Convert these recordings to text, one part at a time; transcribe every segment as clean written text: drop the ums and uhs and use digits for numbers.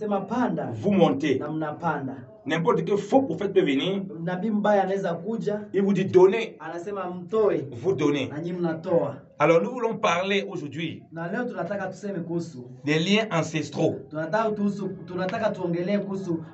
Anasema panda. Vous montez. Na mnapanda. N'importe quel faux prophète peut venir. Nabii mbaya anaweza kuja. Il vous dit donnez. Anasema mtoe. Vous donnez. Na nyinyi mnatoa. Alors nous voulons parler aujourd'hui Na leo tunataka tuseme kuhusu des liens ancestraux. Tunataka tuongelee kuhusu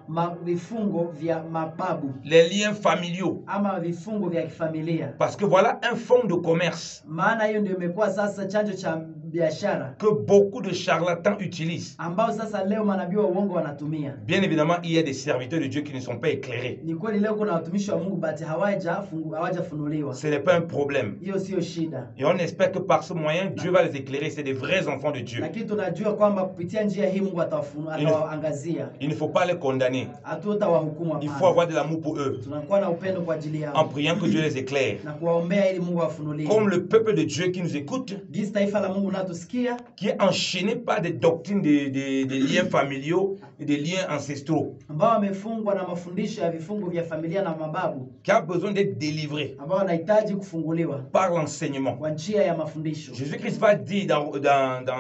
vifungo vya mababu. Les liens familiaux. Ama vifungo vya kifamilia. Parce que voilà un fonds de commerce. Maana hiyo ndio imekuwa sasa chanzo cha biashara. Que beaucoup de charlatans utilisent. Ambao sasa leo manabii wa uongo wanatumia. Bien évidemment, il y a des serviteurs de Dieu qui ne sont pas éclairés. Ni kweli leo kuna watumishi wa Mungu bali hawajafunuliwa. Ce n'est pas un problème. Hiyo sio shida. Et on espère que par ce moyen, Dieu va les éclairer. C'est des vrais enfants de Dieu. Lakini tunajua kwamba kupitia njia hii Mungu atawaangazia. Il ne faut pas les condamner. Hatutawahukumu hapana. Il faut avoir de l'amour pour eux. Tunakuwa na upendo kwa ajili yao. En priant que Dieu les éclaire. Na kuwaombea ili Mungu afunulie. Comme le peuple de Dieu qui nous écoute. Gisi taifa la Mungu natusikia. Qui est enchaîné par des doctrines des liens familiaux et des liens ancestraux. Ambao wamefungwa na mafundisho ya vifungo vya familia na mababu. Qui a besoin d'être délivré. Ambao wanahitaji kufunguliwa. Par l'enseignement. Kwa njia ya mafundisho. Jésus-Christ va dire dans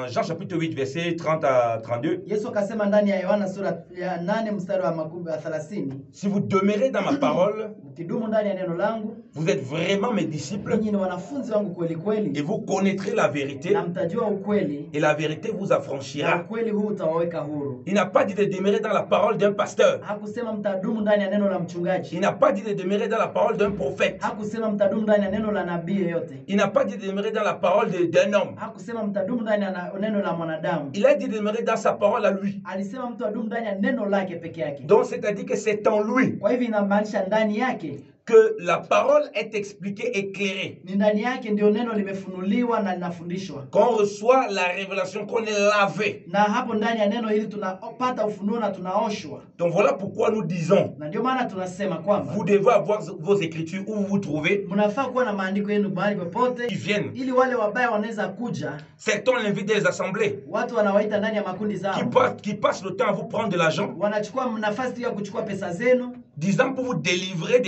Jean chapitre 8 verset 30 à 32. Yesu akasema ndani ya Yohana sura ya 8 mstari wa 30. Si vous demeurez dans ma parole, mkidumu ndani ya neno langu, vous êtes vraiment mes disciples. Ninyi ni wanafunzi wangu kweli kweli. Et vous connaîtrez la vérité. Na mtajua ukweli. Et la vérité vous affranchira. Na ukweli huu utawaweka huru. Il n'a pas dit de demeurer dans la parole d'un pasteur. Hakusema mtadumu ndani ya neno la mchungaji. Il n'a pas dit de demeurer dans la parole d'un prophète. Hakusema mtadumu ndani ya neno la nabii yeyote. Il n'a pas dit de demeurer dans la parole d'un homme. Hakusema mtadumu ndani ya neno la mwanadamu. Il a dit de demeurer dans sa parole à lui. Alisema mtu adumu ndani ya neno lake peke yake. Donc c'est-à-dire que c'est en lui. Kwa hivyo inamaanisha ndani yake que la parole est expliquée, éclairée. Ni ndani yake ndio neno limefunuliwa na linafundishwa. Qu'on reçoit la révélation, qu'on est lavé. Na hapo ndani ya neno hili tunapata ufunuo na tunaoshwa. Donc voilà pourquoi nous disons. Na ndio maana tunasema kwamba vous devez avoir vos écritures où vous vous trouvez. Mnafaa kuwa na maandiko yenu mahali popote. Ils viennent. Ili wale wabaya wanaweza kuja. Certains l'invitent des assemblées. Watu wanawaita ndani ya makundi zao. Qui passent le temps à vous prendre de l'argent. Wanachukua nafasi ya kuchukua pesa zenu. Disant pour vous délivrer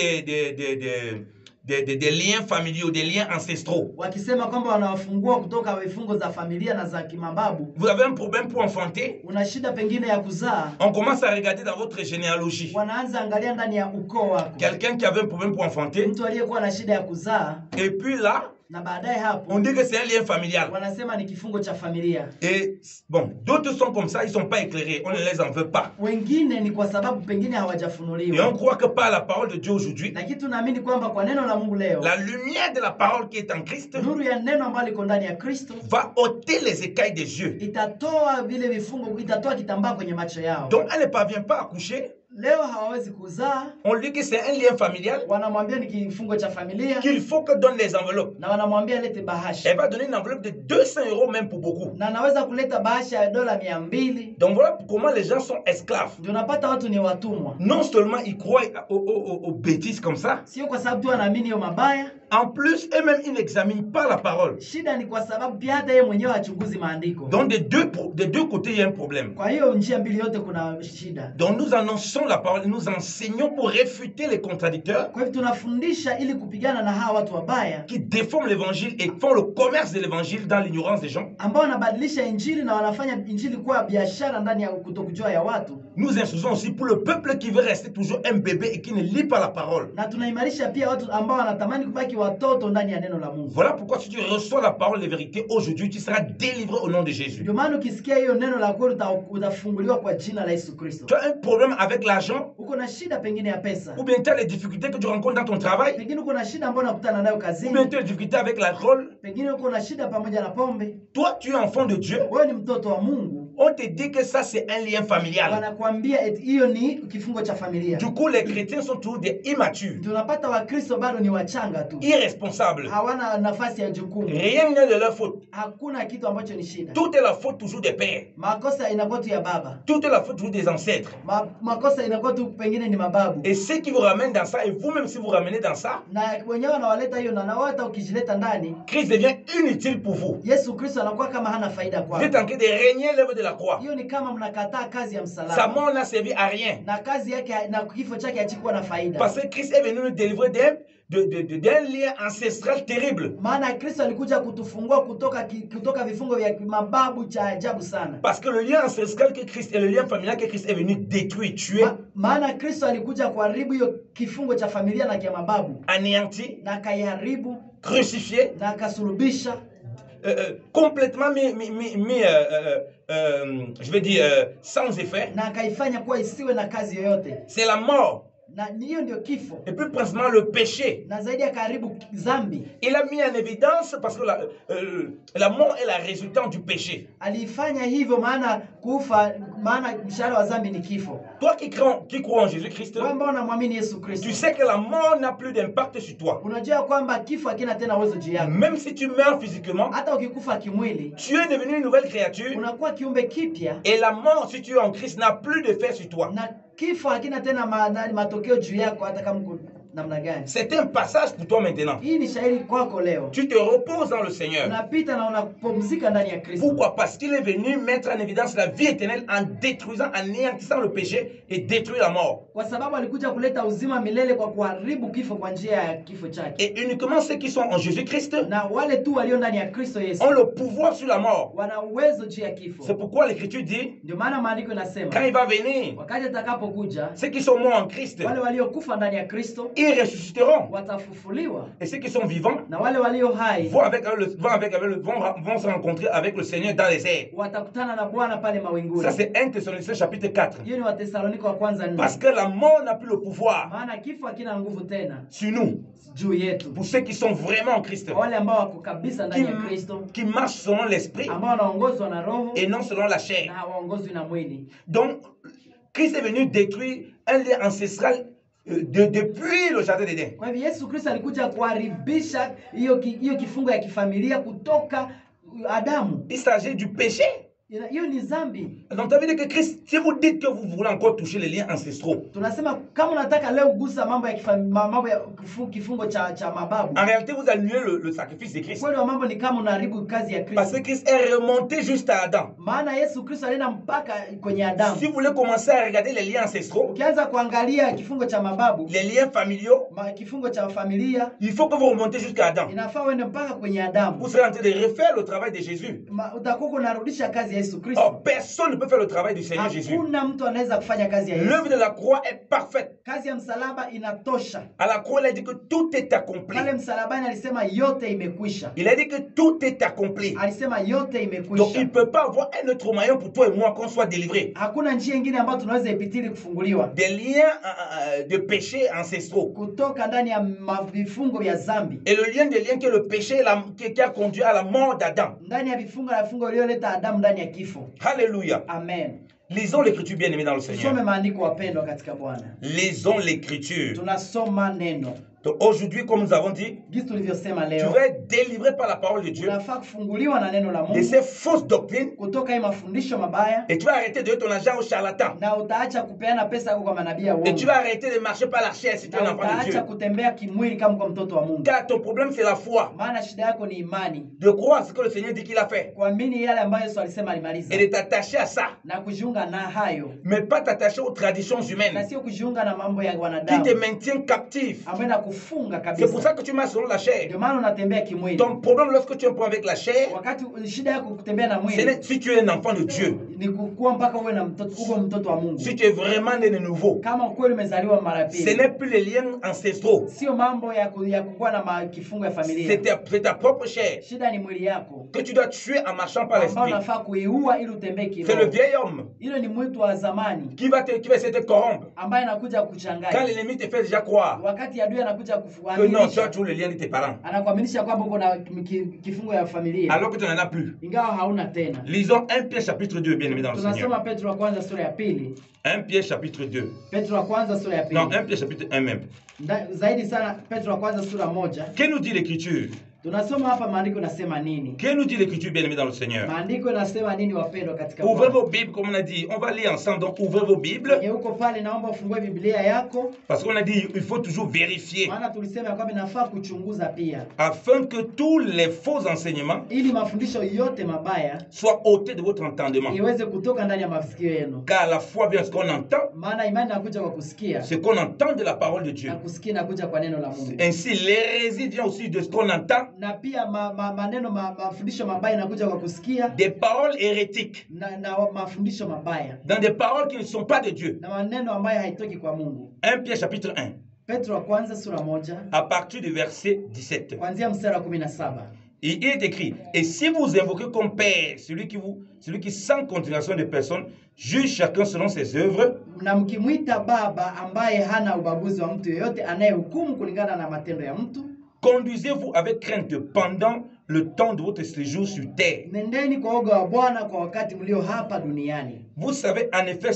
des liens familiaux, des liens ancestraux. Wakisema kwamba wanawafungua kutoka vifungo za familia na za kimababu. Vous avez un problème pour enfanter? Una shida pengine ya kuzaa. On commence à regarder dans votre généalogie. Wanaanza angalia ndani ya ukoo wako. Quelqu'un qui avait un problème pour enfanter. Mtu aliyekuwa na shida ya kuzaa. Et puis là, na baadaye hapo on dit que c'est un lien familial. Wanasema ni kifungo cha familia. Et bon, d'autres sont comme ça, ils sont pas éclairés, on ne les en veut pas. Wengine ni kwa sababu pengine hawajafunuliwa. Et on croit que par la parole de Dieu aujourd'hui, lakini tunaamini kwamba kwa neno la Mungu leo, la lumière de la parole qui est en Christ, nuru ya neno ambalo liko ndani ya Kristo, va ôter les écailles des yeux. Itatoa vile vifungo, itatoa kitambaa kwenye macho yao. Donc elle ne parvient pas à coucher. Leo hawawezi kuzaa. On lui dit que c'est un lien familial. Wanamwambia ni kifungo cha familia. Qu'il faut que donne les enveloppes. Na wanamwambia lete bahasha. Elle va donner une enveloppe de 200 € même pour beaucoup. Na anaweza kuleta bahasha ya dola 200. Donc voilà comment les gens sont esclaves. Ndio unapata watu ni watumwa. Non seulement ils croient aux bêtises comme ça. Sio kwa sababu tu wanaamini hiyo mabaya. En plus, eux-mêmes, ils n'examinent pas la parole. Shida ni kwa sababu pia hata yeye mwenyewe hachunguzi maandiko. Donc des deux côtés, il y a un problème. Kwa hiyo njia mbili yote kuna shida. Donc nous annonçons la parole, nous enseignons pour réfuter les contradicteurs. Kwa hivyo tunafundisha ili kupigana na hawa watu wabaya qui déforment l'évangile et font le commerce de l'évangile dans l'ignorance des gens. Ambao wanabadilisha injili na wanafanya injili kuwa biashara ndani ya kutokujua ya watu. Nous instruisons aussi pour le peuple qui veut rester toujours un bébé et qui ne lit pas la parole. Na tunaimarisha pia watu ambao wanatamani kubaki watoto ndani ya neno la Mungu. Voilà pourquoi si tu reçois la parole de vérité aujourd'hui, tu seras délivré au nom de Jésus. Ndio maana ukisikia hiyo neno la kweli utafunguliwa kwa jina la Yesu Kristo. Tu as un problème avec l'argent? Uko na shida pengine ya pesa. Ou bien tu as les difficultés que tu rencontres dans ton travail? Pengine uko na shida ambayo unakutana nayo kazini. Ou bien tu as des difficultés avec l'alcool? Pengine uko na shida pamoja na pombe. Toi, tu es enfant de Dieu. Wewe ni mtoto wa Mungu. On te dit que ça c'est un lien familial. Wanakuambia hiyo ni kifungo cha familia. Du coup, les chrétiens sont toujours des immatures. Tunapata Wakristo bado ni wachanga tu. Irresponsables. Hawana nafasi ya jukumu. Rien n'est de leur faute. Hakuna kitu ambacho ni shida. Tout est la faute toujours des pères. Makosa inakuwa tu ya baba. Tout est la faute toujours des ancêtres. Makosa inakuwa tu pengine ni mababu. Et ceux qui vous ramènent dans ça, et vous-même si vous ramenez dans ça, na wenyewe wanawaleta hiyo na hata ukijileta ndani, Christ devient inutile pour vous. Yesu Kristo anakuwa kama hana faida kwako. Vous êtes en train de régner l'œuvre de la la croix. Hiyo ni kama mnakataa kazi ya Sa msalaba. mort n'a servi à rien. Na kazi yake na kifo chake hakikuwa na faida. Parce que Christ est venu nous délivrer d'un lien ancestral terrible. Maana Kristo alikuja kutufungua kutoka vifungo vya mababu cha ajabu sana. Parce que le lien ancestral que Christ et le lien familial que Christ est venu détruire, tuer, Maana Kristo alikuja kuharibu hiyo kifungo cha familia na kia mababu. anéantir, Na kaiharibu crucifier, na akasulubisha complètement je vais dire sans effet. na akaifanya kuwa isiwe na kazi yoyote. C'est la mort. Na hiyo ndio kifo. Et plus principalement le péché. Na zaidi akaharibu dhambi. Il a mis en évidence parce que la mort est la résultante du péché. Alifanya hivyo maana mshahara wa dhambi ni kifo. Toi qui crois en Jésus-Christ, Wewe ambao unamwamini Yesu Kristo, tu sais que la mort n'a plus d'impact sur toi. unajua kwamba kifo hakina tena uwezo juu yako. Même si tu meurs physiquement, Hata ukikufa kimwili, tu es devenu une nouvelle créature. unakuwa kiumbe kipya. Et la mort, si tu es en Christ, n'a plus d'effet sur toi. Na kifo hakina tena matokeo juu yako hata kama namna gani. C'est un passage pour toi maintenant. Hii ni shairi kwako leo. Tu te reposes dans le Seigneur. Unapita na unapumzika ndani ya Kristo. Pourquoi? Parce qu'il est venu mettre en évidence la vie éternelle en détruisant, en anéantissant le péché et détruire la mort. Kwa sababu alikuja kuleta uzima milele kwa kuharibu kifo kwa njia ya kifo chake. Et uniquement ceux qui sont en Jésus-Christ Na wale tu walio ndani ya Kristo Yesu ont le pouvoir sur la mort. wana uwezo juu ya kifo. C'est pourquoi l'Écriture dit, Ndio maana maandiko inasema quand il va venir, wakati atakapokuja ceux qui sont morts en Christ, wale waliokufa ndani ya Kristo ils ressusciteront. watafufuliwa, Et ceux qui sont vivants na wale walio hai vont se rencontrer avec le Seigneur dans les airs. watakutana na Bwana pale mawinguni. Ça c'est 1 Thessaloniciens chapitre 4. Hiyo ni Wathesalonike wa kwanza 4. Parce que la mort n'a plus le pouvoir Maana kifo hakina nguvu tena sur nous. juu yetu. Pour ceux qui sont vraiment en Christ, Wale ambao wako kabisa ndani ya Kristo, qui marchent selon l'esprit ambao wanaongozwa na Roho et non selon la na chair. hawaongozwi na mwili. Donc, Christ est venu détruire un lien ancestral depuis le jardin d'Éden. Kwa hivyo Yesu Kristo alikuja kuharibisha hiyo kifungo ya kifamilia kutoka Adamu. Il s'agit du péché. Hiyo ni dhambi. Donc, ça veut dire que Christ, si vous dites que vous voulez encore toucher les liens ancestraux, Tunasema kama unataka leo kugusa mambo ya kifungo cha mababu. en réalité, vous annulez le sacrifice de Christ. Kweli wa mambo ni kama unaharibu kazi ya Parce Kristo. que Christ est remonté jusqu'à Adam. Maana Yesu Kristo alienda mpaka kwenye Adamu. Si vous voulez commencer à regarder les liens ancestraux, Ukianza kuangalia kifungo cha mababu, les liens familiaux, kifungo cha familia, il faut que vous remontez jusqu'à Adam. inafaa uende mpaka kwenye Adamu. Vous serez en train de refaire le travail de Jésus. Utakuwa unarudisha kazi ya Yesu Or, Kristo. personne ne peut faire le travail du Seigneur Jésus. Hakuna mtu anaweza kufanya kazi ya Yesu. L'œuvre de la croix est parfaite. Kazi ya msalaba inatosha. À la croix, il a dit que tout est accompli. Pale msalabani alisema yote imekwisha. Il a dit que tout est accompli. Alisema yote Donc, imekwisha. il ne peut pas avoir un autre moyen pour toi et moi qu'on soit délivrés. Hakuna njia nyingine ambayo tunaweza ipitili kufunguliwa. Des liens de péché ancestraux. Kutoka ndani ya vifungo vya dhambi. Et le lien des liens que le péché qui a conduit à la mort d'Adam. Ndani ya vifungo vilivyoleta Adamu ndani ya kifo. Alléluia. Amen. Lisons l'écriture bien-aimée dans le Seigneur. Tusome maandiko wapendwa katika Bwana. Lisons l'écriture. Tunasoma neno. Donc aujourd'hui, comme nous avons dit, Jinsi tulivyosema tu leo. vas être délivré par la parole de Dieu Unafaa kufunguliwa na neno la de Mungu ces fausses doctrines kutoka hii mafundisho mabaya, et tu vas arrêter de donner ton argent aux charlatans. na utaacha kupeana pesa yako kwa manabii ya Et tu uongo. vas arrêter de marcher par la chair si tu es un Na enfant de Dieu. utaacha kutembea kimwili kama kwa mtoto wa Mungu. Car ton problème c'est la foi. Maana shida yako ni imani. De croire ce que le Seigneur dit qu'il a fait. Kuamini yale ambayo Yesu alisema alimaliza. Et de t'attacher à ça. Na kujiunga na hayo. Mais pas t'attacher aux traditions Na humaines sio kujiunga na mambo ya qui wanadamu. te maintiennent captif. Ambayo inakufunga C'est kabisa. pour ça que tu marches selon la chair. Ndio maana unatembea kimwili. Ton problème lorsque tu es un problème avec la chair, Wakati shida yako kutembea na ce mwili n'est- si tu es un enfant de Dieu, ni kukua mpaka uwe na mtoto wa Mungu. si tu es vraiment né de nouveau, Kama kweli umezaliwa mara ce pili. n'est plus les liens ancestraux. Sio mambo ya kukuwa na kifungo ya familia. C'est ta propre chair Shida ni mwili yako. que tu dois tuer en marchant par Ambao l'esprit. unafaa kuiua ili utembee C'est le kiroho. vieil homme Hilo ni mwitu wa zamani qui va essayer de te corrompre. ambaye anakuja Quand kuchanganya. l'ennemi te fait déjà croire Wakati adui anakuja que non, tu as kufuanisha, toujours le lien de tes parents, anakuaminisha kwamba uko na kifungo ya familia alors que tu n'en as plus. ingawa hauna tena. Lisons 1 Pierre chapitre 2, bien aimé dans le Seigneur. Tunasoma Petro wa kwanza sura ya pili. 1 Pierre chapitre 2. Petro wa kwanza sura ya Non, pili. 1 Pierre chapitre 1 même. Zaidi sana Petro wa kwanza sura moja. Que nous dit l'Écriture? Tunasoma hapa maandiko nasema nini? Que nous dit l'Écriture, bien-aimés dans le Seigneur? Maandiko nasema nini wapendwa katika Ouvrez Bwana? vos Bibles, comme on a dit. On va lire ensemble, donc ouvrez vos Bibles. Kwenye huko pale naomba ufungue Biblia yako. Parce qu'on a dit, il faut toujours vérifier. Maana tulisema kwamba inafaa kuchunguza pia. Afin que tous les faux enseignements Ili mafundisho yote mabaya soient ôtés de votre entendement. iweze kutoka ndani ya masikio yenu. Car la foi vient ce qu'on entend. Maana imani inakuja kwa kusikia. Ce qu'on entend de la parole de Dieu. Na kusikia inakuja kwa neno la Mungu. Ainsi, l'hérésie vient aussi de ce qu'on entend. Na pia maneno mafundisho mabaya inakuja kwa kusikia. Des paroles hérétiques. Na mafundisho mabaya. Dans des paroles qui ne sont pas de Dieu. Na maneno ambayo haitoki kwa Mungu. 1 Pierre chapitre 1. Petro wa kwanza sura 1. À partir du verset 17. Kuanzia mstari wa 17. Il est écrit, et si vous invoquez comme Père celui qui sans continuation de personne juge chacun selon ses œuvres, na mkimwita baba ambaye hana ubaguzi wa mtu yeyote anayehukumu kulingana na matendo ya mtu, conduisez-vous avec crainte pendant le temps de votre séjour sur terre. Nendeni kwa woga wa Bwana kwa wakati mlio hapa duniani. Vous savez en effet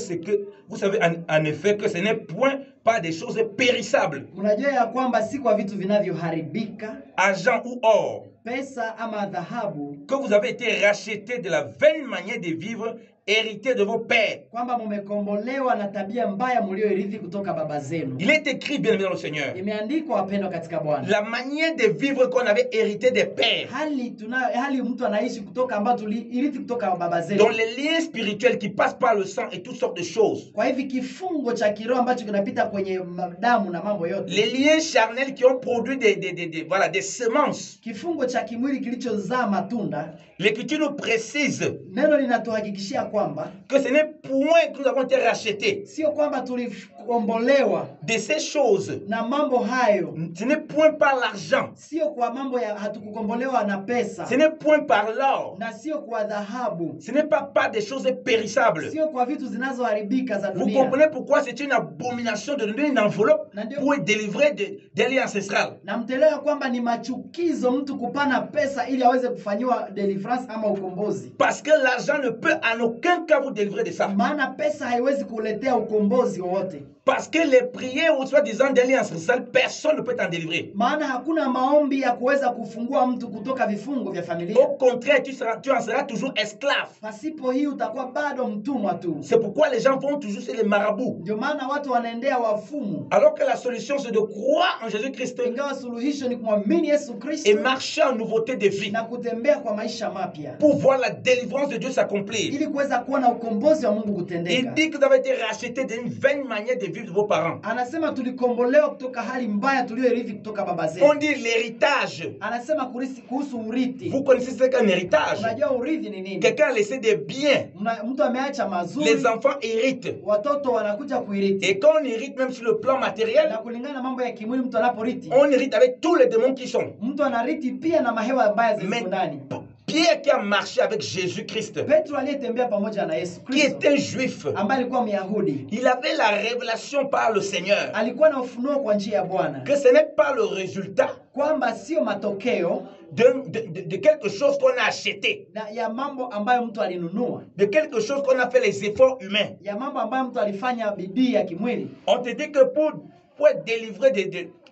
que ce n'est point pas des choses périssables. Mnajua ya kwamba si kwa vitu vinavyoharibika, argent ou or, pesa ama dhahabu, que vous avez été rachetés de la vaine manière de vivre hérité de vos pères. Kwamba mumekombolewa na tabia mbaya mlioirithi kutoka baba zenu. Il est écrit, bien dans le Seigneur, imeandikwa wapendwa katika Bwana, la manière de vivre qu'on avait hérité des pères, hali mtu anaishi kutoka ambayo tuliirithi kutoka baba zetu, dans les liens spirituels qui passent par le sang et toutes sortes de choses. Kwa hivi kifungo cha kiroho ambacho kinapita kwenye damu na mambo yote, les liens charnels qui ont produit des semences, kifungo cha kimwili kilichozaa matunda. L'Écriture nous précise neno linatuhakikishia kwamba que ce n'est point que nous avons été rachetés, sio kwamba tulikombolewa de ces choses, na mambo hayo, ce n'est point par l'argent, sio kwa mambo ya hatukukombolewa na pesa, ce n'est point par l'or, na sio kwa dhahabu, ce n'est pas par des choses périssables. sio kwa vitu zinazoharibika za dunia. Vous comprenez pourquoi c'est une abomination de donner une enveloppe pour être délivré des liens ancestrales. Na mtelewa kwamba ni machukizo mtu kupana pesa ili aweze kufanyiwa deliverance ama ukombozi. Parce que l'argent ne peut en aucun cas vous délivrer de ça. Maana pesa haiwezi kuletea ukombozi wowote. Parce que les prières ou soi-disant des liens ancestrales, personne ne peut t'en délivrer. Maana hakuna maombi ya kuweza kufungua mtu kutoka vifungo vya familia. Au contraire, tu en seras toujours esclave. Pasipo hii utakuwa bado mtumwa tu. C'est pourquoi les gens vont toujours chez les marabouts. Ndio maana watu wanaendea wafumu. Alors que la solution c'est de croire en Jésus-Christ. Ingawa suluhisho ni kumwamini Yesu Kristo. Et marcher en nouveauté de vie. Na kutembea kwa maisha mapya. Pour voir la délivrance de Dieu s'accomplir. Ili kuweza kuona ukombozi wa Mungu kutendeka. Il dit que vous avez été rachetés d'une vaine manière de vivre de vos parents. Anasema tulikombolewa kutoka hali mbaya tuliyoirithi kutoka baba zetu. On dit l'héritage. Anasema kuhusu urithi. Vous connaissez ce qu'un héritage? Unajua urithi ni nini? Quelqu'un a laissé des biens. Mtu ameacha mazuri. Les enfants héritent. Watoto wanakuja kuirithi. Et quand on hérite même sur le plan matériel, na kulingana na mambo ya kimwili mtu anaporithi, on hérite avec tous les démons qui sont. Mtu anarithi pia na mahewa mbaya zilizo ndani. Pierre qui a marché avec Jésus-Christ, Petro aliyetembea pamoja na Yesu qui Kristo, était juif, ambaye alikuwa Myahudi, il avait la révélation par le Seigneur alikuwa na ufunuo kwa njia ya Bwana, que ce n'est pas le résultat kwamba sio matokeo de quelque chose qu'on a acheté, ya mambo ambayo mtu alinunua, de quelque chose qu'on a fait les efforts humains, ya mambo ambayo mtu alifanya bidii ya kimwili. On te dit que pour être délivré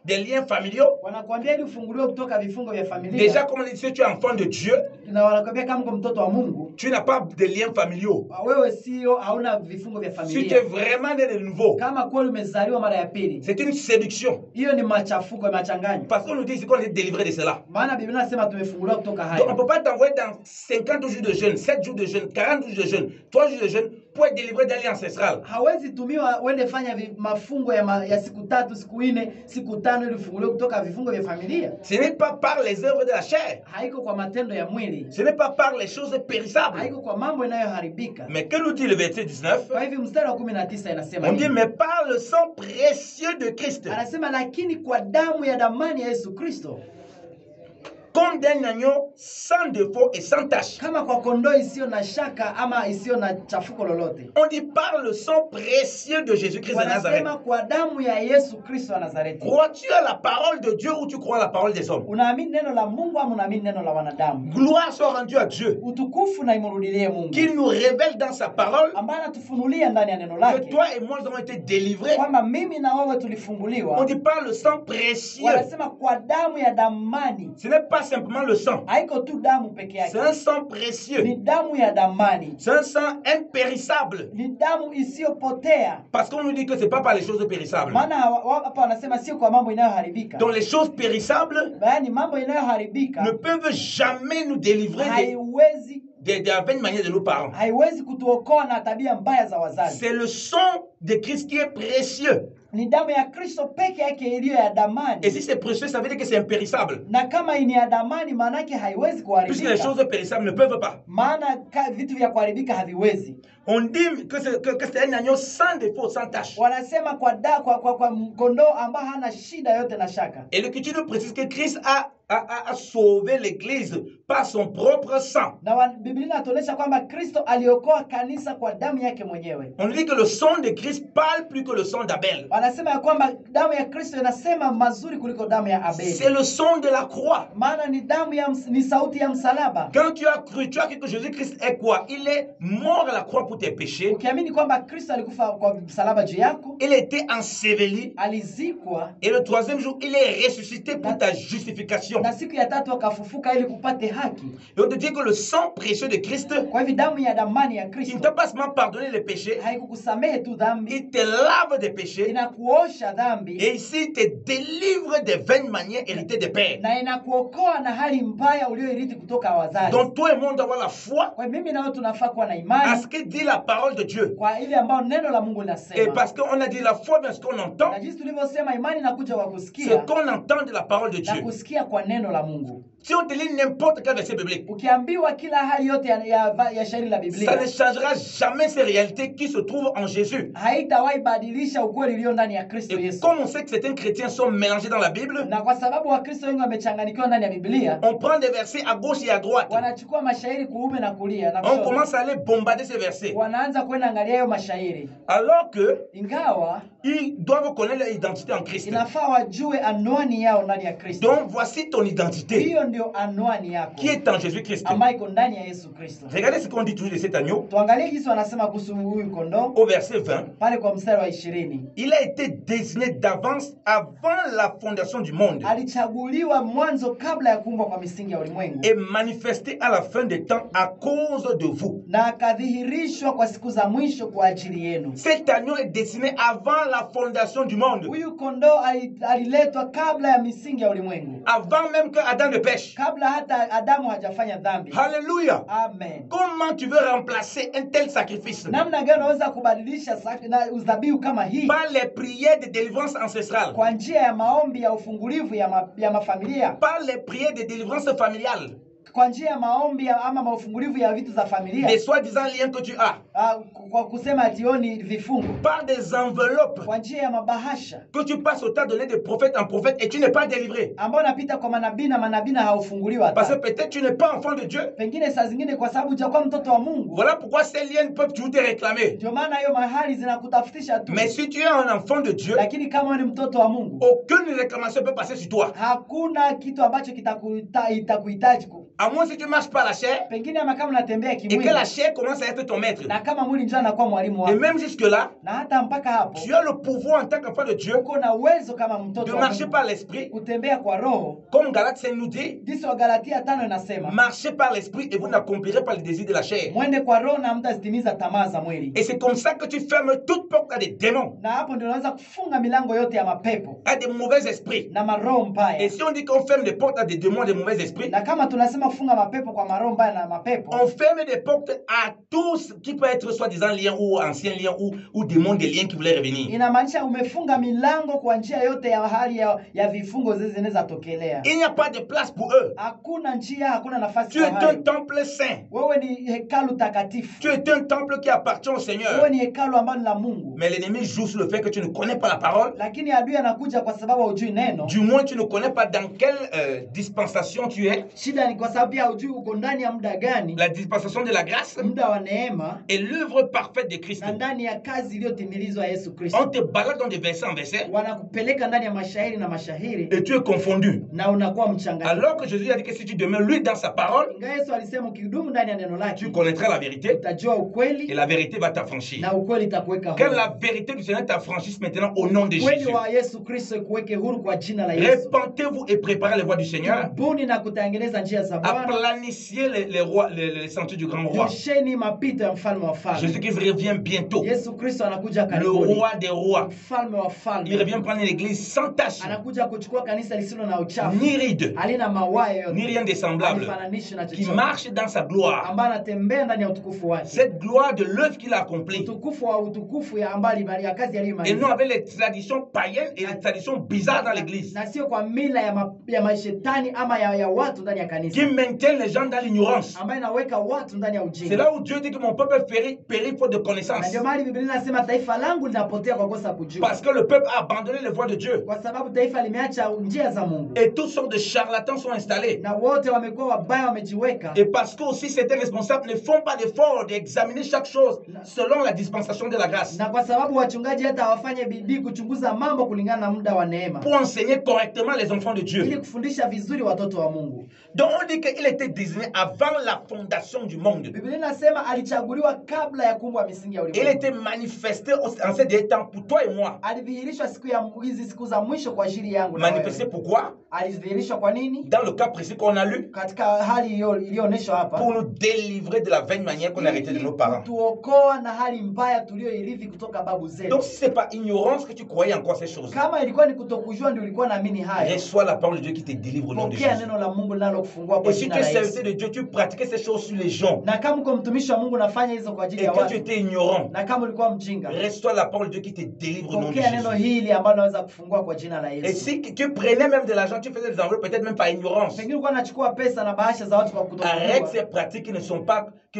des liens familiaux, wanakuambia ili ufunguliwe kutoka vifungo vya familia. Déjà comme on dit, si tu es enfant de Dieu, na wanakuambia kama uko mtoto wa Mungu, tu n'as pas de liens familiaux. Wewe sio hauna vifungo vya familia. Si tu es vraiment né de nouveau, kama kweli umezaliwa mara ya pili, c'est une séduction. Hiyo ni machafuko, machanganyo. Parce qu'on nous dit qu'on est délivré de cela. Maana Biblia inasema tumefunguliwa kutoka haya. Donc on peut pas t'envoyer dans 50 jours de jeûne, 7 jours de jeûne, 40 jours de jeûne, 3 jours de jeûne pour être délivré d'un lien ancestral. Hawezi tumiwa uende fanya mafungo ya siku 3, siku 4, siku 5 ili ufunguliwe kutoka vifungo vya familia. Ce n'est pas par les œuvres de la chair. Haiko kwa matendo ya mwili. Ce n'est pas par les choses périssables. Haiko kwa mambo inayoharibika. Mais que nous dit le verset 19? Kwa hivyo mstari wa 19 inasema on dit mais par le sang précieux de Christ. Anasema lakini kwa damu ya damani ya Yesu Kristo. Comme d'un agneau sans défaut et sans tache. Kama kwa kondoo isiyo na shaka ama isiyo na chafuko lolote. On dit par le sang précieux de Jésus-Christ de Nazareth. Wanasema kwa damu ya Yesu Kristo wa Nazareti. Crois-tu à la parole de Dieu ou tu crois à la parole des hommes? Unaamini neno la Mungu ama unaamini neno la wanadamu? Gloire soit rendue à Dieu. Utukufu na imurudilie Mungu. Qu'il nous révèle dans sa parole. Ambaye anatufunulia ndani ya neno lake. Que toi et moi nous avons été délivrés. Kwamba mimi na wewe tulifunguliwa. On dit par le sang précieux. Wanasema kwa damu ya damani. Ce n'est pas pas simplement le sang. haiko tu damu peke C'est yake, un sang précieux. ni damu ya damani, C'est un sang impérissable. ni damu isiyopotea. Parce qu'on nous dit que ce n'est pas par les choses périssables. Maana hapa wanasema sio kwa mambo inayoharibika. Donc les choses périssables Yaani mambo inayoharibika ne peuvent jamais nous délivrer haiwezi de la vaine manière de nos parents. haiwezi kutuokoa na tabia mbaya za wazazi. C'est le sang de Christ qui est précieux. Ni damu ya Kristo peke yake iliyo ya damani. Et si c'est précieux, ça veut dire que c'est impérissable. Na kama ni ya damani maana yake haiwezi Puisque les kuharibika. choses périssables ne peuvent pas. Maana vitu vya kuharibika haviwezi. On dit que c'est un agneau sans défaut, sans tache. Wanasema kwa kondoo ambaye hana shida yote na shaka. Et l'Écriture nous précise que Christ a sauvé l'Église par son propre sang. Na Biblia inatuonyesha kwamba Kristo aliokoa kanisa kwa damu yake mwenyewe. On dit que le sang de Christ parle plus que le sang d'Abel. Wanasema ya kwamba damu ya Kristo inasema mazuri kuliko damu ya Abeli. C'est le sang de la croix. Maana ni damu ya ni sauti ya msalaba. Quand tu as cru que Jésus-Christ est quoi? Il est mort à la croix pour tes péchés. Ukiamini kwamba Kristo alikufa kwa msalaba juu yako, Il était enseveli. alizikwa, Et le troisième jour, il est ressuscité pour ta justification. na siku ya tatu akafufuka ili kupate haki. Et on te dit que le sang précieux de Christ, Kwa hivyo damu ya damani ya il ne Kristo t'a pas seulement pardonné les péchés, haikukusamehe tu dhambi, il te lave des péchés. inakuosha dhambi Et ici, il te délivre des vaines manières héritées des pères. na inakuokoa na hali mbaya ulioirithi kutoka wazazi. Donc toi et moi, on doit avoir la foi Kwa mimi na wewe tunafaa kuwa na à imani ce que dit la parole de Dieu. kwa ile ambayo neno la Mungu Et linasema. parce qu'on a dit la foi, bien ce qu'on entend, Na jinsi tulivyosema imani inakuja kwa ce kusikia qu'on entend de la parole de na Dieu. kusikia kwa neno la Mungu. Si on te lit n'importe quel verset biblique, Ukiambiwa kila hali yote ya shairi la ça Biblia ne changera jamais ces réalités qui se trouvent en Jésus. haitawahi badilisha ukweli ulio ndani ya Kristo Et Yesu. comme on sait que certains chrétiens sont mélangés dans la Bible, Na kwa sababu Wakristo wengi wamechanganyikiwa ndani ya Biblia, on prend des versets à gauche et à droite. wanachukua mashairi kuume na kulia na On kushoto. commence à aller bombarder ces versets. Wanaanza kwenda angalia hayo mashairi, Alors que ingawa ils doivent connaître leur identité en Christ. inafaa wajue anwani yao ndani ya Kristo. Donc voici ton identité Hiyo ndio anwani yako qui est en Jésus-Christ. ambayo iko ndani ya Yesu Kristo. Regardez ce qu'on dit toujours de cet agneau Tuangalie jinsi wanasema kuhusu huyu kondoo au verset 20. pale kwa mstari wa 20. Il a été désigné d'avance avant la fondation du monde Alichaguliwa mwanzo kabla ya kuumbwa kwa misingi ya ulimwengu, et manifesté à la fin des temps à cause de vous. na akadhihirishwa kwa siku za mwisho kwa ajili yenu. Cet agneau est destiné avant la fondation du monde, Huyu kondoo aliletwa kabla ya misingi ya ulimwengu, avant même que Adam ne pêche. kabla hata Adamu hajafanya dhambi. Alléluia. Amen. Comment tu veux remplacer un tel sacrifice? Namna gani unaweza kubadilisha na udhabihu kama hii? Par les prières de délivrance ancestrale, Kwa njia ya maombi ya ufungulivu ya mafamilia, par les prières de délivrance familiale, kwa njia ya maombi ama maufungulivu ya vitu za familia, des soi-disant liens que tu as, kwa kusema ationi vifungo, par des enveloppes kwa njia ya mabahasha que tu passes au temps donné de prophète en prophète et tu n'es pas délivré. ambao napita kwa manabii na manabii na haufunguliwa Parce que hata. peut-être tu n'es pas enfant de Dieu. Pengine saa zingine kwa sababu hujakuwa mtoto wa Mungu. Voilà pourquoi ces liens peuvent toujours te réclamer. Ndio maana hiyo mahali zinakutafutisha tu. Mais si tu es un enfant de Dieu, Lakini kama wewe ni mtoto wa Mungu, aucune réclamation ne peut passer sur toi. hakuna kitu ambacho itakuhitaji. À moins si tu marches par la chair Pengine ama kama unatembea et que kimwili la chair commence à être ton maître. na kama mwili ndio anakuwa mwalimu Et wako. même jusque-là, Na hata mpaka hapo tu as le pouvoir en tant qu'enfant de Dieu uko na uwezo kama de mtoto wa marcher Mungu par l'esprit. kutembea kwa roho. Comme Galates 5 nous dit, Jinsi wa Galatia 5 inasema, marchez par l'esprit et vous n'accomplirez pas les désirs de la chair. mwende kwa roho na mtazitimiza tamaa za mwili. Et c'est comme ça que tu fermes toute porte à des démons, Na hapo ndio unaweza kufunga milango yote ya mapepo à des mauvais esprits. na maroho Et mbaya. si on dit qu'on ferme des portes à des démons, des mauvais esprits, Na kama tunasema kufunga mapepo kwa maroho mbaya na mapepo, on ferme des portes à tout ce qui peut être soi-disant lien ou ancien lien ou démons des liens qui voulaient revenir. inamaanisha umefunga milango kwa njia yote ya hali ya vifungo zile zinaweza tokelea. Il n'y a pas de place pour eux. Hakuna njia, hakuna nafasi Tu kwa es un hayo. temple saint. Wewe ni hekalu takatifu. Tu es un temple qui appartient au Wewe Seigneur. ni hekalu ambalo ni la Mungu. Mais l'ennemi joue sur le fait que tu ne connais pas la parole. Lakini adui anakuja kwa sababu hujui neno. Du moins, tu ne connais pas dans quelle dispensation tu es. Shida ni kwa sababu pia hujui uko ndani ya muda gani, la dispensation de la grâce muda wa neema et l'œuvre parfaite de Christ. na ndani ya kazi iliyotimilizwa ya Yesu On Kristo. te balade dans des versets en versets Wanakupeleka ndani ya mashahiri na mashahiri et tu es confondu. na unakuwa mchanganyiko. Alors que Jésus a dit que si tu demeures lui dans sa parole, Ingawa Yesu alisema ukidumu ndani ya neno lake tu connaîtras la vérité utajua et ukweli la vérité va t'affranchir. na ukweli itakuweka Que huru. la vérité du Seigneur t'affranchisse maintenant au nom de Ukweli Jésus. wa Yesu Kristo ikuweke huru kwa jina la Yesu. Repentez-vous et préparez les voies du Seigneur. Tubuni na kutengeneza njia za Bwana. Aplanissez les sentiers du grand roi. Nyosheni mapito ya mfalme wa falme. Jésus qui revient bientôt. Yesu Kristo anakuja Le karibuni. roi des rois. Mfalme wa Il falme. revient prendre une église sans tache, Anakuja kuchukua kanisa lisilo na uchafu. ni ride, Halina mawaa yote. ni rien de semblable, Halifananishi na qui chochote. marche dans sa gloire. Ambaye anatembea ndani ya utukufu wake. Cette gloire de l'œuvre qu'il a accomplie. Utukufu ya ambaye ya kazi Et aliyomaliza. non avec les traditions païennes et les traditions bizarres dans l'église. Na sio kwa mila ya mashetani ama ya watu ndani ya kanisa. Qui maintiennent les gens dans l'ignorance. Ambaye inaweka watu ndani ya C'est ujinga. là où Dieu dit que mon peuple périt faute de Na connaissance. ndio maana Biblia inasema taifa langu linapotea kwa kosa kujua. Parce que le peuple a abandonné les voies de Dieu. Kwa sababu taifa limeacha njia za Mungu. Et toutes sortes de charlatans sont installés. Na wote wamekuwa wabaya wamejiweka. Et parce que aussi certains responsables ne font pas d'effort d'examiner chaque chose selon la dispensation de la grâce. Na kwa sababu wachungaji hata hawafanye bidii kuchunguza mambo kulingana na muda wa neema. Pour enseigner correctement les enfants de Ili Dieu. kufundisha vizuri watoto wa Mungu. Donc on dit qu'il était désigné avant la fondation du monde. Biblia inasema alichaguliwa kabla ya kuumbwa misingi ya Il ulimwengu. était manifesté en ces derniers temps pour toi et moi. Alidhihirishwa hizi siku za mwisho kwa ajili yangu na Manifesté wewe. pourquoi? Alidhihirishwa kwa nini? Dans le cas précis qu'on a lu, Katika hali iliyoonyeshwa hapa. pour nous délivrer de la vaine manière qu'on a hérité de nos parents. Tuokoa na hali mbaya tuliyoirithi kutoka babu zetu. Donc si ce n'est pas ignorance que tu croyais encore ces choses, Kama ilikuwa ni kutokujua ndio ulikuwa naamini haya. reçois la parole de Dieu qui te délivre au nom de Pokea Jésus. neno la Mungu linalokufungua kwa Et si jina tu es la Yesu. serviteur de Dieu, tu pratiquais ces choses sur les gens Na kama uko mtumishi wa Mungu unafanya hizo kwa ajili et ya que tu watu. étais ignorant, Na kama ulikuwa mjinga. reçois la parole de Dieu qui te délivre au nom de Pokea neno Jésus. hili ambalo naweza kufungua kwa jina la Et Yesu. si tu prenais même de l'argent, tu faisais des enveloppes, peut-être même par ignorance. Pengine ulikuwa unachukua pesa na bahasha za watu kwa Arrête kutokujua. ces pratiques qui ne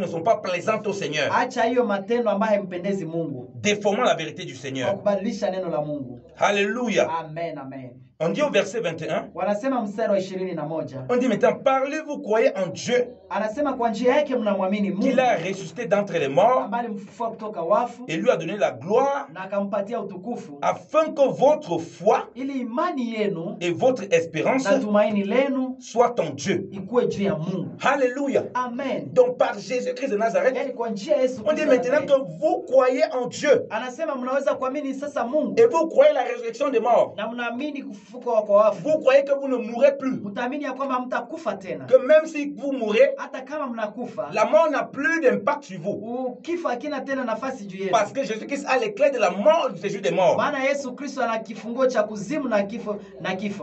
sont pas plaisantes au Seigneur, Acha hiyo matendo ambayo hampendezi Mungu. déformant la vérité du Kwa Seigneur. kubadilisha neno la Mungu. Alléluia. Amen, amen. On dit au verset 21, Wanasema mstari wa 21. on dit maintenant, parlez-vous, croyez en Dieu, Anasema kwa njia yake mnamwamini Mungu. qu'il a ressuscité d'entre les morts Ambaye alimfufua kutoka wafu et lui a donné la gloire, na akampatia utukufu afin que votre foi ili imani yenu et votre espérance na tumaini lenu soient en Dieu. ikuwe juu ya Mungu. Alléluia. Amen. Donc par Jésus-Christ de Nazareth, Yaani kwa njia ya Yesu on dit Kristo wa maintenant Nazareti. que vous croyez en Dieu Anasema mnaweza kuamini sasa Mungu et vous croyez la résurrection des morts. na mnaamini kufufuka kwa wafu. Vous croyez que vous ne mourrez plus. Mtaamini ya kwamba mtakufa tena. Que même si vous mourrez, Hata kama mnakufa, la mort n'a plus d'impact sur vous. kifo hakina tena nafasi juu yenu. Parce que Jésus-Christ a les clés de la mort du séjour des morts. Maana Yesu Kristo ana kifunguo cha kuzimu na kifo.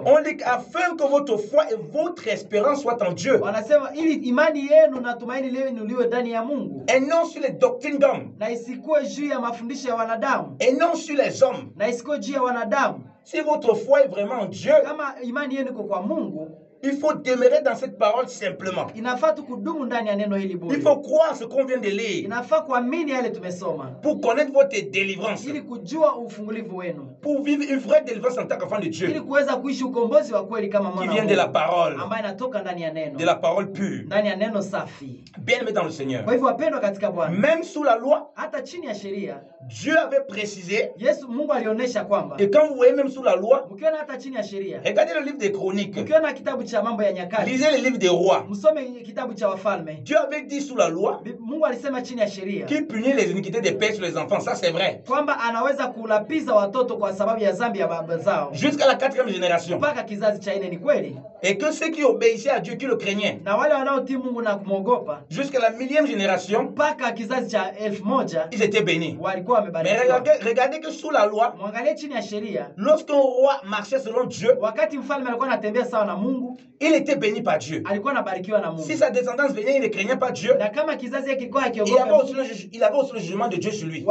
On dit afin que votre foi et votre espérance soient en Dieu. Wanasema ili imani yenu na tumaini lenu liwe ndani ya Mungu. Et non sur les doctrines d'hommes. Na isikuwe juu ya mafundisho ya wanadamu. Et non sur les hommes. Na isikuwe juu ya wanadamu. Si votre foi est vraiment en Dieu, Kama imani yenu iko kwa Mungu, il faut demeurer dans cette parole simplement. inafaa kudumu ndani ya neno hili bure. Il faut croire ce qu'on vient de lire Inafaa kuamini yale tumesoma pour connaître votre délivrance, ili kujua ufungulivu wenu, pour vivre une vraie délivrance en tant qu'enfant de ili Dieu kuweza kuishi ukombozi wa kweli kama qui mwana vient wa de la Mungu, parole, ambaye inatoka ndani ya neno, de la parole pure. ndani ya neno safi. Bien-aimé dans le Seigneur. Kwa hivyo wapendwa katika Bwana, Même sous la loi, hata chini ya sheria Dieu avait précisé, Mungu alionyesha kwamba, et quand vous voyez même sous la loi, mkiona hata chini ya sheria, regardez le livre des Chroniques, mkiona kitabu cha mambo ya nyakati, lisez le livre des rois. msome kitabu cha wafalme. Dieu avait dit sous la loi Mungu alisema chini ya sheria qu'il punit les iniquités des pères sur les enfants, ça c'est vrai. kwamba anaweza kulapiza watoto kwa sababu ya dhambi ya baba zao Jusqu'à la 4e génération. mpaka kizazi cha 4. Ni kweli, Et que ceux qui obéissaient à Dieu, qui le craignaient, na wale wanaotii Mungu na kumwogopa jusqu'à la 1000e génération, mpaka kizazi cha 1000 ils étaient bénis. walikuwa Mais wamebarikiwa. regardez que sous la loi, Mwangalie chini ya sheria, lorsqu'un roi marchait selon Dieu, wakati mfalme alikuwa anatembea sawa na Mungu, il était béni par Dieu. alikuwa anabarikiwa na Mungu. Si sa descendance venait, il ne craignait pas Dieu. Na kama kizazi yake kilikuwa Il avait hakiogopa, aussi le jugement de Dieu sur lui.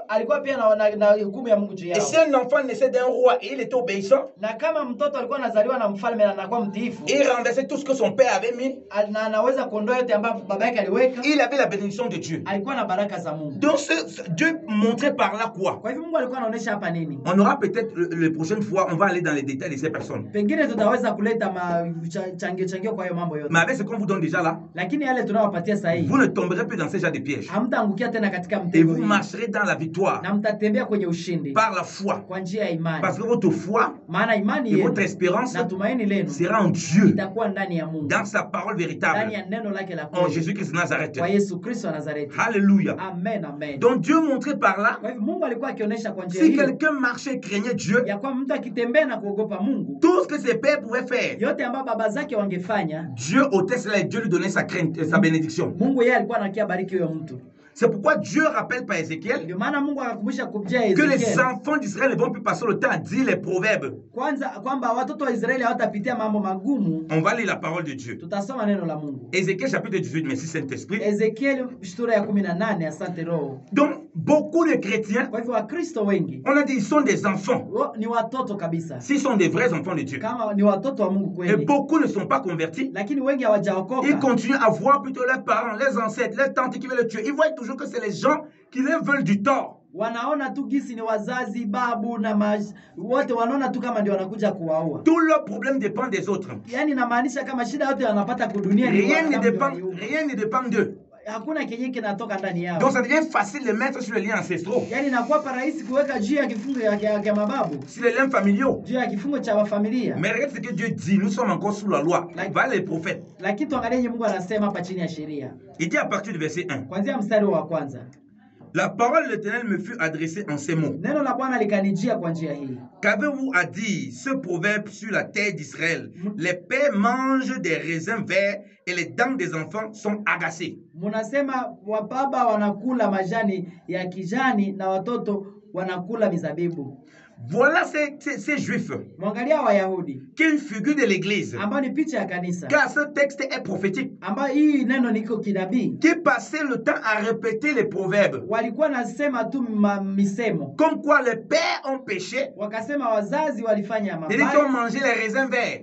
alikuwa pia na hukumu ya Mungu juu Et yao. si un enfant naissait d'un roi et il était obéissant, Na kama mtoto alikuwa anazaliwa na mfalme na anakuwa mtiifu, il renversait tout ce que son père avait mis, na anaweza kuondoa yote ambayo baba yake aliweka, il avait la bénédiction de Dieu. alikuwa na baraka za Mungu. Donc Dieu montrait par là quoi? Kwa hivyo Mungu alikuwa anaonyesha hapa nini? On aura peut-être les prochaines fois, on va aller dans les détails de ces personnes. Pengine tutaweza kuleta changio kwa hiyo mambo yote. Mais avec ce qu'on vous donne déjà là, Lakini yale tunawapatia sasa hivi, vous ne tomberez plus dans ces genres de pièges. hamtaangukia tena katika Et mtego vous hii, marcherez dans la victoire na mtatembea kwenye ushindi par la foi. kwa njia ya imani. Parce que votre foi Maana imani et yenu votre espérance na tumaini lenu sera en Dieu, itakuwa ndani ya Mungu, dans sa parole ndani véritable, ya neno lake la en kweli, Jésus-Christ de Nazareth. kwa Yesu Kristo wa Nazareti. Alléluia. Amen, amen. Donc Dieu montrait par là, Kwa hivyo Mungu alikuwa akionyesha kwa njia si hiyo quelqu'un marchait et craignait Dieu, ya kwamba mtu akitembea na kuogopa Mungu, tout ce que ses pères pouvaient faire, yote ambayo baba zake wangefanya, Dieu ôtait cela et Dieu lui donnait sa crainte et sa bénédiction. Mungu yeye alikuwa anakia bariki huyo mtu. C'est pourquoi Dieu rappelle par Ézéchiel Ndio maana Mungu akakumbusha kupitia que les Ezekiel enfants d'Israël ne vont plus passer le temps à dire les proverbes. kwanza kwamba watoto wa Israeli hawatapitia mambo magumu. On va lire la parole de Dieu. Tutasoma neno la Mungu. Ézéchiel chapitre 18, merci Saint-Esprit. Ezekiel sura ya 18, asante Roho. Donc, beaucoup de chrétiens, Kwa hivyo Wakristo wengi on a dit ils sont des enfants. ni watoto kabisa, S'ils sont des vrais enfants de Dieu. kama ni watoto wa Mungu Et kweli, beaucoup ne sont pas convertis. lakini wengi Ils hawajaokoka. continuent à voir plutôt leurs parents, leurs ancêtres, leurs tantes qui veulent le tuer. Ils voient toujours que c'est les gens qui leur veulent du tort. Wanaona tu gisi ni wazazi, babu na wote wanaona tu kama ndio wanakuja kuwaua. Tout leur problème dépend des autres. Yaani inamaanisha kama shida yote wanapata kudunia ni Rien ne wanadamu dépend, ndio waliua. rien ne dépend d'eux. Hakuna kenye kinatoka ndani yao. Donc ça devient facile de mettre sur les liens ancestraux, Yaani inakuwa rahisi kuweka juu ya kifungo ya mababu, sur les liens familiaux. juu ya kifungo cha familia. Mais regarde ce que Dieu dit, nous sommes encore sous la loi. Va les prophètes. Lakini tuangalie yenye Mungu anasema hapa chini ya sheria. Il dit à partir du verset 1. Kuanzia mstari wa kwanza. La parole de l'Éternel me fut adressée en ces mots. Neno la Bwana likanijia kwa njia hii. Qu'avez-vous à dire ce proverbe sur la terre d'Israël? Les pères mangent des raisins verts et les dents des enfants sont agacées. Munasema wababa wanakula majani ya kijani na watoto wanakula mizabibu. Voilà ces juifs Mwangalia Wayahudi qui est une figure de l'église. ambao ni picha ya kanisa, Car ce texte est prophétique. ambao hii neno niko kinabii, Qui passait le temps à répéter les proverbes. walikuwa nasema tu misemo, Comme quoi les pères ont péché. wakasema wazazi walifanya Ils ont mabaya, mangé les raisins verts.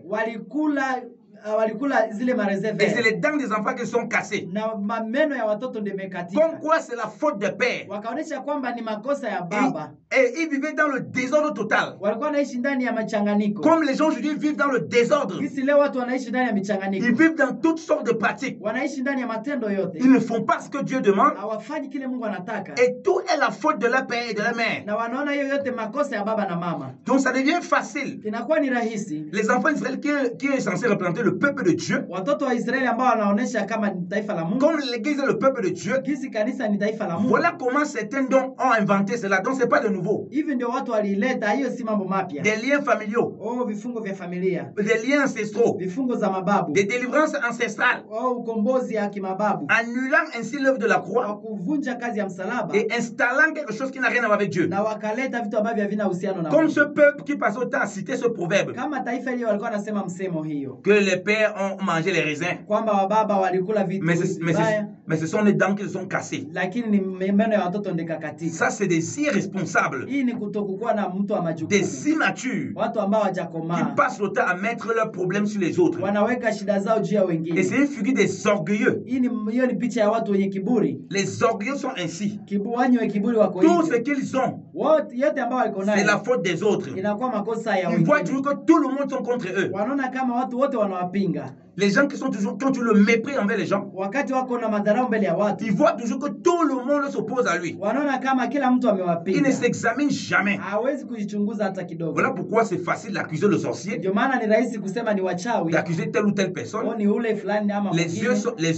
walikula zile marezeve Et c'est les dents des enfants qui sont cassées. na meno ya watoto ndio imekatika. Comme quoi c'est la faute des pères. Wakaonesha kwamba ni makosa ya baba. Et ils vivaient dans le désordre total. Walikuwa wanaishi ndani ya machanganyiko. Comme les gens aujourd'hui vivent dans le désordre. Hisi leo watu wanaishi ndani ya michanganyiko. Ils vivent dans toutes sortes de pratiques. Wanaishi ndani ya matendo yote. Ils ne font pas ce que Dieu demande. Hawafanyi kile Mungu anataka. Et tout est la faute de leur père et de leur mère. Na wanaona hiyo yote makosa ya baba na mama. Donc ça devient facile. Inakuwa ni rahisi. Les enfants d'Israël qui est censé représenter le peuple de Dieu. Watoto wa Israeli ambao wanaonesha kama ni taifa la Mungu. Comme l'église est le peuple de Dieu. Kisi kanisa ni taifa la Mungu. Voilà comment certains dons ont inventé cela. Donc c'est pas de nouveau. Hivi ndio watu walileta, hiyo si mambo mapya. Des liens familiaux. Oh, vifungo vya familia. Des liens ancestraux. Vifungo za mababu. Des délivrances ancestrales. Oh, ukombozi ya kimababu. Annulant ainsi l'œuvre de la croix. Kuvunja kazi ya msalaba. Et installant quelque chose qui n'a rien à voir avec Dieu. Na wakaleta vitu ambavyo havina uhusiano na Comme Mungu. ce peuple qui passe autant à citer ce proverbe. Kama taifa hili walikuwa wanasema msemo hiyo. Que les pères ont mangé les raisins. Kwamba wababa walikula vitu vibaya. Mais ce sont les dents qui se sont cassées. Lakini ni meno ya watoto ndikakatika. Ça c'est des irresponsables. Hii ni kutokuwa na mtu wa majukumu. Des immatures. Watu ambao Qui hawajakomaa. passent le temps à mettre leurs problèmes sur les autres. Wanaweka shida zao juu ya Et wengine. c'est une figure des orgueilleux. Hiyo ni picha ya watu wenye kiburi. Les orgueilleux sont ainsi. Wenye kiburi wako Tout ce hivyo. qu'ils ont, Wote yote ambao wako c'est la nayo faute des autres. inakuwa makosa ya Ils voient wengine. toujours que tout le monde sont contre eux. Wanaona kama watu wote wanawapinga. Les gens qui sont toujours contre le mépris envers les gens, Wakati wako na madharau mbele ya watu. ils voient toujours que tout le monde s'oppose à lui. Wanaona kama kila mtu Ils amewapinga. ne s'examinent jamais. Hawezi kujichunguza hata kidogo. Voilà pourquoi c'est facile d'accuser le sorcier, Ndio maana ni rahisi kusema ni wachawi. d'accuser telle ou telle personne. Ni ule fulani ama Les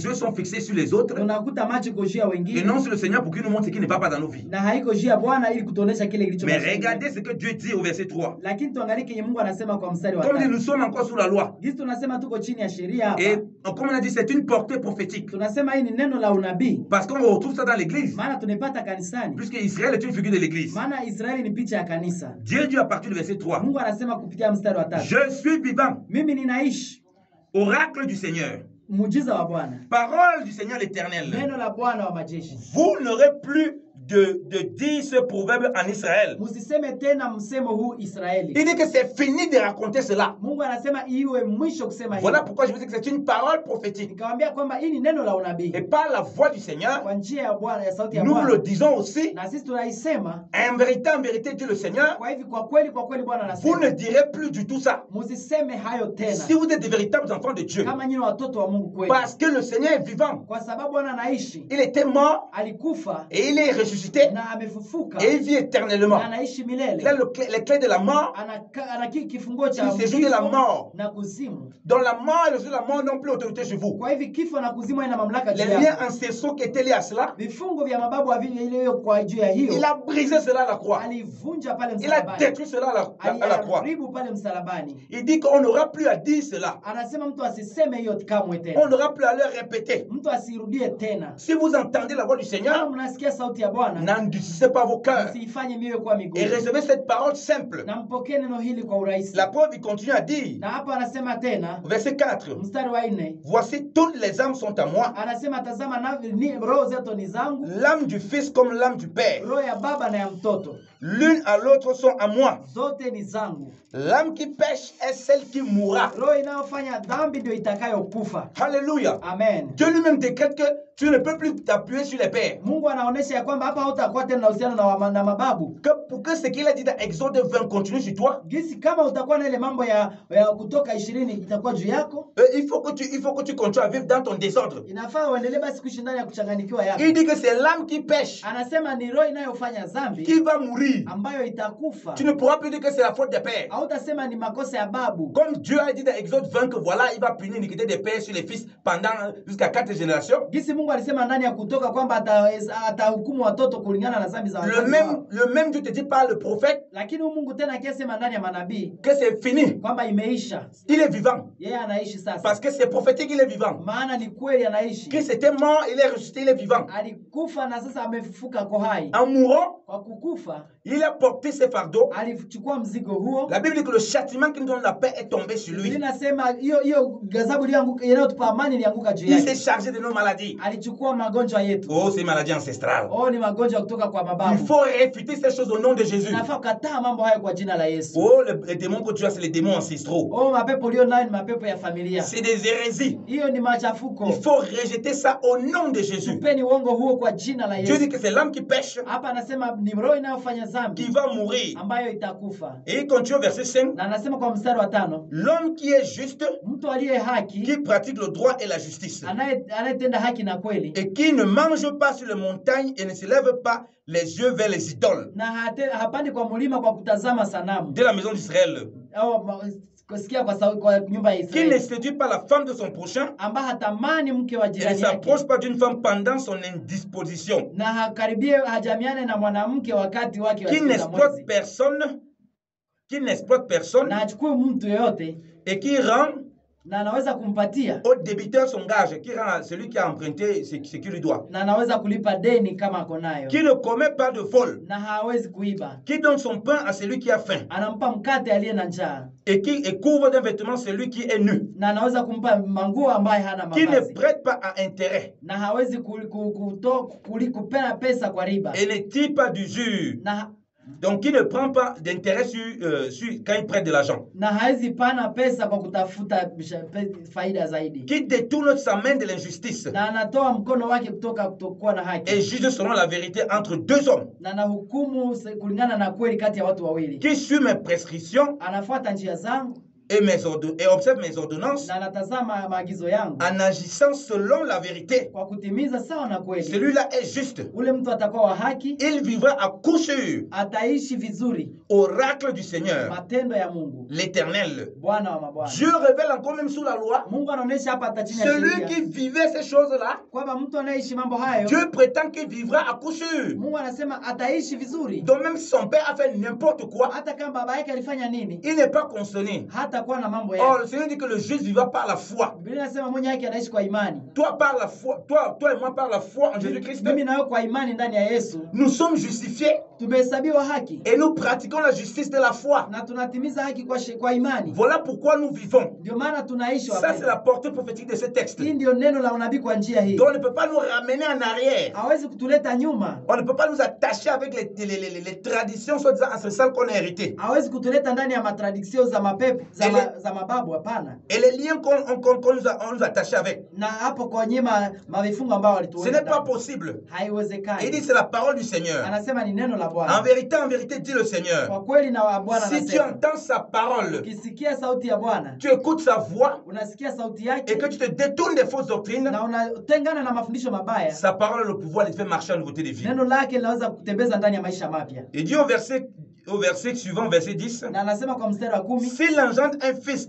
yeux sont fixés sur les autres unakuta macho iko juu ya et wengine. non sur le Seigneur pour qu'il nous montre ce qui ne va pas dans nos vies. Na haiko juu ya Bwana ili kutuonesha kile kilicho. Mais regardez ce que Dieu dit au verset 3. Lakini tuangalie kenye Mungu anasema kwa mstari wa Comme dit, 3. nous sommes encore sous la loi. Gisi tunasema tuko chini ya sheria hapa. Et comme on a dit, c'est une portée prophétique. Tunasema hii ni neno la unabii. Parce qu'on retrouve ça dans l'église. Maana tunapata kanisani. Puisque Israël est une figure de l'église. Maana Israeli ni picha ya kanisa. Dieu dit à partir du verset 3. Mungu anasema kupitia mstari wa 3. Je suis vivant. Mimi ninaishi. Oracle du Seigneur. Muujiza wa Bwana. Parole du Seigneur l'Éternel. Neno la Bwana wa majeshi. Vous n'aurez plus de dire ce proverbe en Israël. Musiseme tena msemo huu Israeli. Il dit que c'est fini de raconter cela. Mungu anasema iwe mwisho kusema Voilà hivyo. pourquoi je vous dis que c'est une parole prophétique. Nikamwambia kwamba hii ni neno la unabii. Et par la voix du Seigneur, Kwa njia ya Bwana, ya sauti ya nous le Bwana. disons aussi, Na sisi tunaisema. en vérité, dit le Seigneur, Kwa hivi kwa kweli Bwana vous ne anasema. direz plus du tout ça. Musiseme hayo tena. Si vous êtes des véritables enfants de Dieu, Kama nyinyi watoto wa Mungu kweli. parce que le Seigneur est vivant, Kwa sababu Bwana anaishi. il était mort Alikufa et il est ressuscité na amefufuka. et il vit éternellement. Na anaishi milele. Il a les clés de la mort, Ana kifungo cha le séjour de la mort. na kuzimu. Dans la mort et le séjour de la mort n'ont plus autorité sur vous. Kwa hivi kifo na kuzimu haina mamlaka juu Les yako. liens ancestraux qui étaient liés à cela, Vifungo vya mababu ile kwa juu ya hiyo. il a brisé cela à la croix. Alivunja pale Il a msalabani. détruit cela à la croix. Aliharibu pale msalabani. Il dit qu'on n'aura plus à dire cela. Anasema mtu asiseme hiyo kamwe On tena. n'aura plus à le répéter. Mtu asirudie tena. Si vous entendez la voix du Kama Seigneur, mnasikia sauti ya Bwana, n'endurcissez pas vos cœurs msiifanye mioyo kuwa et migumu. recevez cette parole simple. Na mpokee neno hili kwa urahisi. La preuve, il continue à dire, Na hapa anasema tena, verset 4, mstari wa 4, voici toutes les âmes sont à moi, anasema tazama roho zetu ni zangu, l'âme du Fils comme l'âme du Père. roho ya baba na ya mtoto. L'une à l'autre sont à moi. Zote ni zangu. L'âme qui pêche est celle qui mourra. Roho inayofanya dhambi ndio itakayokufa. Alléluia. Amen. Dieu lui-même décrète que tu ne peux plus t'appuyer sur les pères. Mungu anaonesha ya kwamba hapa hautakuwa tena na uhusiano na mababu. Pour que ce qu'il a dit dans Exode 20 continue sur toi, Gisi kama utakuwa na ile mambo ya Kutoka 20 itakuwa juu yako. il faut que tu continues à vivre dans ton désordre. Inafaa uendelee basi kuishi ndani ya kuchanganyikiwa yako. Il dit que c'est l'âme qui pêche, Anasema ni roho inayofanya dhambi qui va mourir. ambayo itakufa. Tu ne pourras plus dire que c'est la faute des pères. Hautasema ni makosa ya babu. Comme Dieu a dit dans Exode 20 que voilà, il va punir l'iniquité des pères sur les fils pendant jusqu'à 4 générations. Gisi Mungu alisema ndani ya Kutoka kwamba atahukumu watoto kulingana na dhambi za wazazi wao. Le même Dieu te dit par le prophète Lakini Mungu tena akisema ndani ya manabii que c'est fini. kwamba imeisha. Il est vivant. Yeye anaishi sasa. Parce que c'est prophétique, il est vivant. Maana ni kweli anaishi. Christ était mort, il est ressuscité, il est vivant. Alikufa na sasa amefufuka kwa hai. En mourant, Kwa kukufa il a porté ses fardeaux. alichukua mzigo huo. La Bible dit que le châtiment qui nous donne la paix est tombé sur lui. Linasema hiyo ghadhabu inayotupa amani ilianguka juu Il s'est yake. chargé de nos maladies. Alichukua magonjwa yetu. Oh, c'est maladie ancestrale. Oh, ni magonjwa kutoka kwa Il mababu. faut réfuter ces choses au nom de Jésus. Nafaa kukataa mambo hayo kwa jina la Yesu. Oh, les démons que tu as, c'est les démons ancestraux. Oh, mapepo ulio nayo ni mapepo ya familia. C'est des hérésies. Hiyo ni machafuko. Il faut rejeter ça au nom de Jésus. Tupeni uongo huo kwa jina la Dieu dit Yesu. que c'est l'âme qui pêche, Hapa anasema ni roho inayofanya qui dhambi va mourir. ambayo itakufa. Et il continue au verset 5. Na anasema kwa mstari wa 5, L'homme qui est juste, mtu aliye haki, qui pratique le droit et la justice, anayetenda haki na kweli, et qui ne mange pas sur les montagnes et ne se lève pas les yeux vers les idoles na hapandi kwa mlima kwa kutazama sanamu. de la maison d'Israël, Au kusikia kwa nyumba ya qui ne Israeli. séduit pas la femme de son prochain Ambaye hatamani mke wa et ne jirani yake. s'approche pas d'une femme pendant son indisposition, Na hakaribie hajamiane na mwanamke wakati wake wa qui siku za n'exploite mwezi. personne Na achukue mtu yoyote et qui rend na anaweza kumpatia au débiteur son gage, qui rend à celui qui a emprunté ce qui lui doit, na anaweza kulipa deni kama ako nayo. qui ne commet pas de vol, Na hawezi kuiba. qui donne son pain à celui qui a faim Anampa mkate aliye na njaa. et qui couvre d'un vêtement celui qui est nu, Na anaweza kumpa manguo ambaye hana qui ne mavazi. prête pas à intérêt Na hawezi kupena pesa kwa riba. et ne tire pas d'usure. Na Donc, qui ne prend pas d'intérêt quand il prête de l'argent. hawezi pana pesa kwa kutafuta faida zaidi. Qui détourne sa main de l'injustice Na anatoa mkono wake kutoka kutokuwa na haki. et juge selon la vérité entre deux hommes. Na anahukumu kulingana na kweli kati ya watu wawili. Qui suit mes prescriptions Anafuata njia zangu et observe mes ordonnances na anatazama maagizo yangu en agissant selon la vérité. kwa kutimiza sawa na kweli. Celui-là est juste. Ule mtu atakuwa wa haki, Il vivra à coup sûr. ataishi vizuri. Oracle du Seigneur, Matendo ya Mungu, l'Éternel. Bwana wa mabwana. Dieu révèle encore même sous la loi. Mungu anaonyesha hapa hata chini ya Celui sheria qui vivait ces choses-là, kwamba mtu anaishi mambo hayo, Dieu prétend qu'il vivra à coup sûr. Mungu anasema ataishi vizuri. Donc même si son père a fait n'importe quoi, Hata kama baba yake alifanya nini, il n'est pas concerné. hata anakuwa na mambo Or, yake. le Seigneur dit que le juste vivra par la foi. Biblia inasema mwenye haki anaishi kwa imani. Toi, par la foi, toi et moi, par la foi en Jésus-Christ, Mimi na wewe kwa imani ndani ya Yesu nous sommes justifiés tumehesabiwa haki et nous pratiquons la justice de la foi. na tunatimiza haki kwa imani. Voilà pourquoi nous vivons. Ndio maana tunaishi Ça, c'est wapendwa. la portée prophétique de ce texte. Hii ndio neno la unabii kwa njia hii. Donc, on ne peut pas nous ramener en arrière. Hawezi kutuleta nyuma. On ne peut pas nous attacher avec les traditions soi-disant ancestrales qu'on a héritées. Hawezi kutuleta ndani ya matradiksio za mapepo za mababu, hapana. Et les liens qu'on nous a attachés avec. Na hapo kwa nyima mavifungo ambao Ce walituweka. n'est pas possible. Haiwezekani. Il dit c'est la parole du Seigneur. Anasema ni neno la Bwana. En vérité, dit le Seigneur. Kwa kweli na Bwana Si tu anasema. entends sa parole, Ukisikia sauti ya Bwana, tu écoutes sa voix unasikia sauti et yake que tu te détournes des fausses doctrines, na unatengana na mafundisho mabaya, sa parole a le pouvoir de te faire marcher en nouveauté de vie. neno lake linaweza kutembeza ndani ya maisha mapya. Et dit au verset suivant, verset 10, Na anasema kwa mstari wa 10, s'il engendre un fils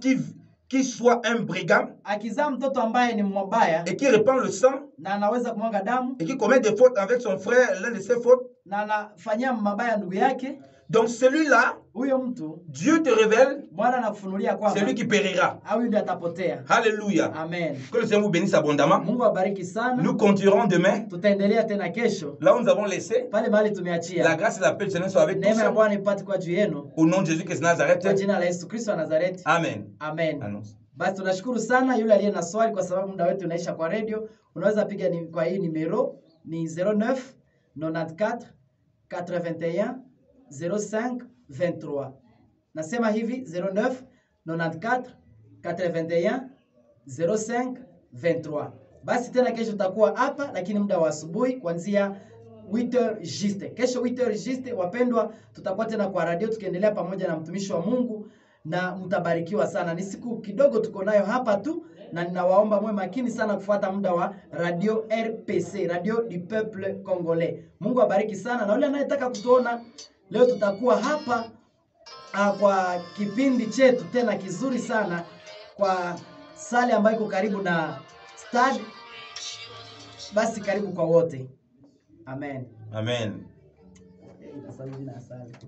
qui soit un brigand akizaa mtoto ambaye ni mbaya et qui répand le sang na anaweza kumwaga damu et qui commet des fautes avec son frère, l'un de ses fautes, na anafanyia mabaya ndugu yake, donc celui-là, huyo mtu Dieu te révèle, Bwana anakufunulia kwamba c'est lui qui périra. au ndiye atapotea. Alléluia. Amen. Que le Seigneur vous bénisse abondamment. Mungu awabariki sana. Nous continuerons demain, Tutaendelea tena kesho là où nous avons laissé. pale mahali La tumeachia. grâce et la paix du Seigneur soient avec Neema ya tous. Bwana ipate kwa juu yenu Au nom de Jésus-Christ de Nazareth. kwa jina la Yesu Kristo wa Nazareti. Amen. Amen. Annonce. Basi tunashukuru sana yule aliye na swali, kwa sababu muda wetu unaisha kwa radio. Unaweza piga kwa hii numero ni 09 94 81 05 23. Nasema hivi 09 94 81 05 23. Basi tena kesho tutakuwa hapa, lakini muda wa asubuhi kuanzia 8h juste. Kesho 8h juste, wapendwa, tutakuwa tena kwa radio tukiendelea pamoja na mtumishi wa Mungu na mtabarikiwa sana. Ni siku kidogo tuko nayo hapa tu, na ninawaomba mwe makini sana kufuata muda wa Radio RPC, Radio du Peuple Congolais. Mungu abariki sana, na yule anayetaka kutuona leo tutakuwa hapa kwa kipindi chetu tena kizuri sana kwa sale ambayo iko karibu na stad. Basi karibu kwa wote. Amen. Amen. Asante na asante.